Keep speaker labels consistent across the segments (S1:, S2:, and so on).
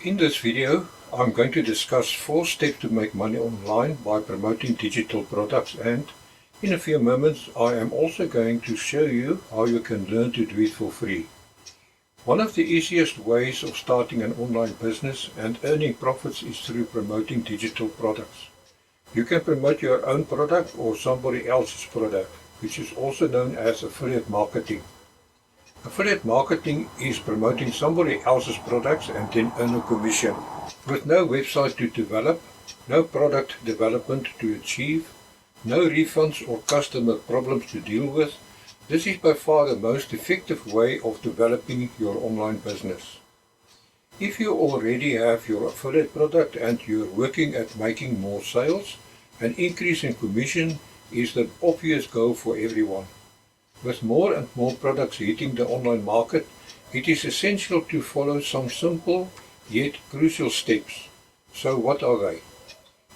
S1: In this video, I'm going to discuss 4 steps to make money online by promoting digital products, and in a few moments I am also going to show you how you can learn to do it for free. One of the easiest ways of starting an online business and earning profits is through promoting digital products. You can promote your own product or somebody else's product, which is also known as affiliate marketing. Affiliate marketing is promoting somebody else's products and then earn a commission. With no website to develop, no product development to achieve, no refunds or customer problems to deal with, this is by far the most effective way of developing your online business. If you already have your affiliate product and you're working at making more sales, an increase in commission is the obvious goal for everyone. With more and more products hitting the online market, it is essential to follow some simple yet crucial steps. So what are they?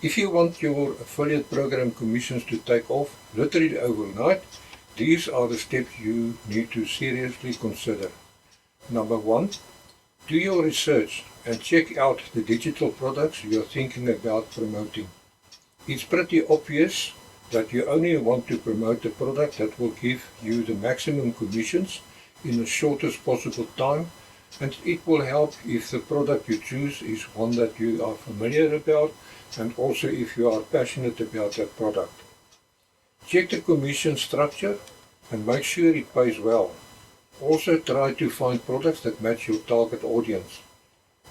S1: If you want your affiliate program commissions to take off literally overnight, these are the steps you need to seriously consider. Number 1, do your research and check out the digital products you are thinking about promoting. It's pretty obvious that you only want to promote a product that will give you the maximum commissions in the shortest possible time, and it will help if the product you choose is one that you are familiar about and also if you are passionate about that product. Check the commission structure and make sure it pays well. Also try to find products that match your target audience.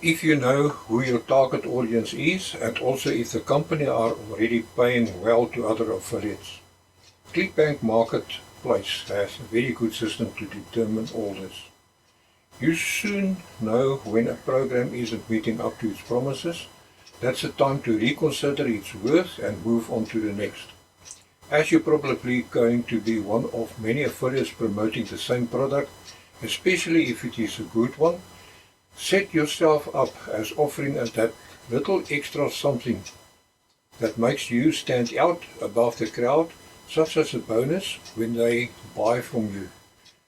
S1: If you know who your target audience is and also if the company are already paying well to other affiliates. ClickBank Marketplace has a very good system to determine all this. You soon know when a program isn't meeting up to its promises. That's the time to reconsider its worth and move on to the next. As you're probably going to be one of many affiliates promoting the same product, especially if it is a good one, set yourself up as offering that little extra something that makes you stand out above the crowd, such as a bonus when they buy from you.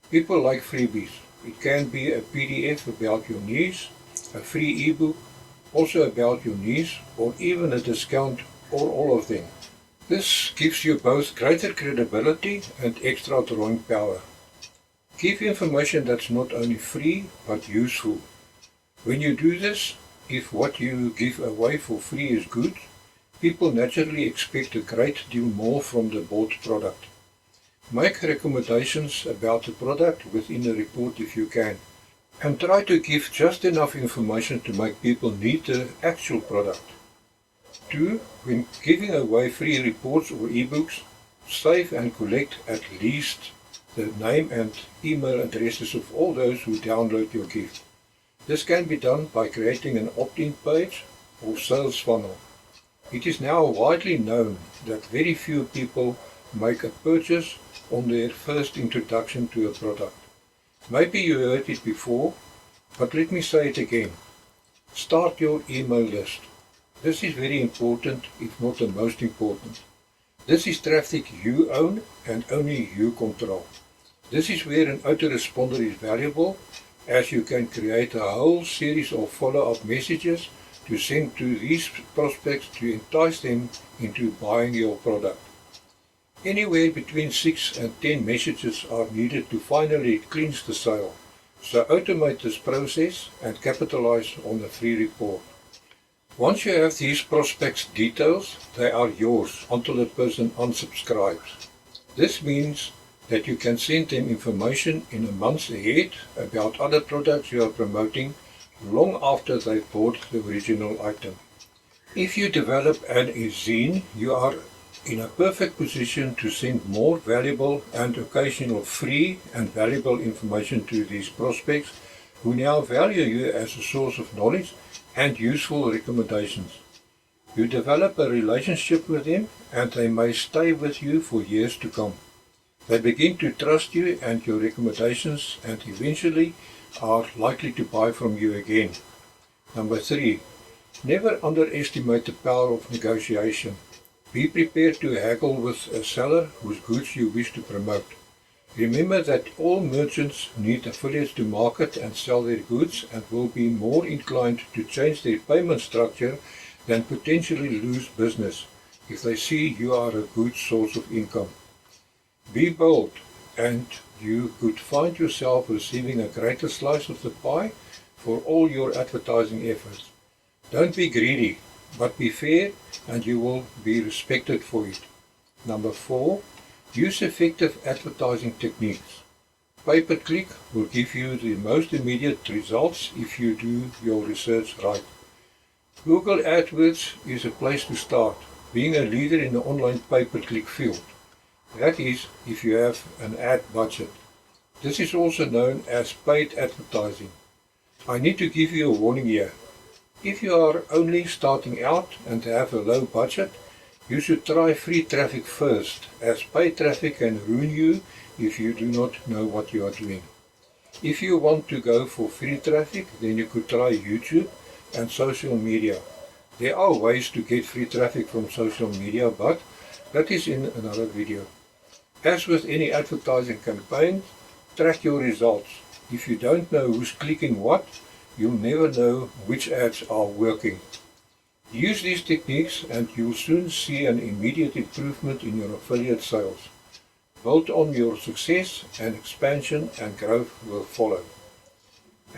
S1: People like freebies. It can be a PDF about your niche, a free ebook, also about your niche, or even a discount, or all of them. This gives you both greater credibility and extra drawing power. Give information that's not only free but useful. When you do this, if what you give away for free is good, people naturally expect a great deal more from the bought product. Make recommendations about the product within the report if you can, and try to give just enough information to make people need the actual product. 2. When giving away free reports or ebooks, save and collect at least the name and email addresses of all those who download your gift. This can be done by creating an opt-in page or sales funnel. It is now widely known that very few people make a purchase on their first introduction to a product. Maybe you heard it before, but let me say it again. Start your email list. This is very important, if not the most important. This is traffic you own and only you control. This is where an autoresponder is valuable, as you can create a whole series of follow-up messages to send to these prospects to entice them into buying your product. Anywhere between 6 and 10 messages are needed to finally clinch the sale, so automate this process and capitalize on the free report. Once you have these prospects' details, they are yours until the person unsubscribes. This means that you can send them information in a month ahead about other products you are promoting long after they've bought the original item. If you develop an e-zine, you are in a perfect position to send more valuable and occasional free and valuable information to these prospects who now value you as a source of knowledge and useful recommendations. You develop a relationship with them and they may stay with you for years to come. They begin to trust you and your recommendations and eventually are likely to buy from you again. Number 3. Never underestimate the power of negotiation. Be prepared to haggle with a seller whose goods you wish to promote. Remember that all merchants need affiliates to market and sell their goods and will be more inclined to change their payment structure than potentially lose business if they see you are a good source of income. Be bold, and you could find yourself receiving a greater slice of the pie for all your advertising efforts. Don't be greedy, but be fair, and you will be respected for it. Number 4. Use effective advertising techniques. Pay-per-click will give you the most immediate results if you do your research right. Google AdWords is a place to start, being a leader in the online pay-per-click field. That is, if you have an ad budget. This is also known as paid advertising. I need to give you a warning here. If you are only starting out and have a low budget, you should try free traffic first, as paid traffic can ruin you if you do not know what you are doing. If you want to go for free traffic, then you could try YouTube and social media. There are ways to get free traffic from social media, but that is in another video. As with any advertising campaign, track your results. If you don't know who's clicking what, you'll never know which ads are working. Use these techniques and you'll soon see an immediate improvement in your affiliate sales. Build on your success, and expansion and growth will follow.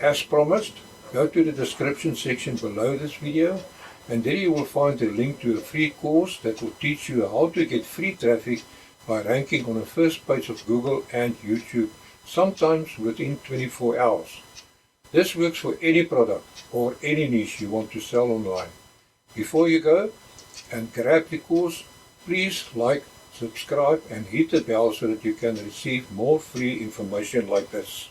S1: As promised, go to the description section below this video, and there you will find a link to a free course that will teach you how to get free traffic by ranking on the first page of Google and YouTube, sometimes within 24 hours. This works for any product or any niche you want to sell online. Before you go and grab the course, please like, subscribe and hit the bell so that you can receive more free information like this.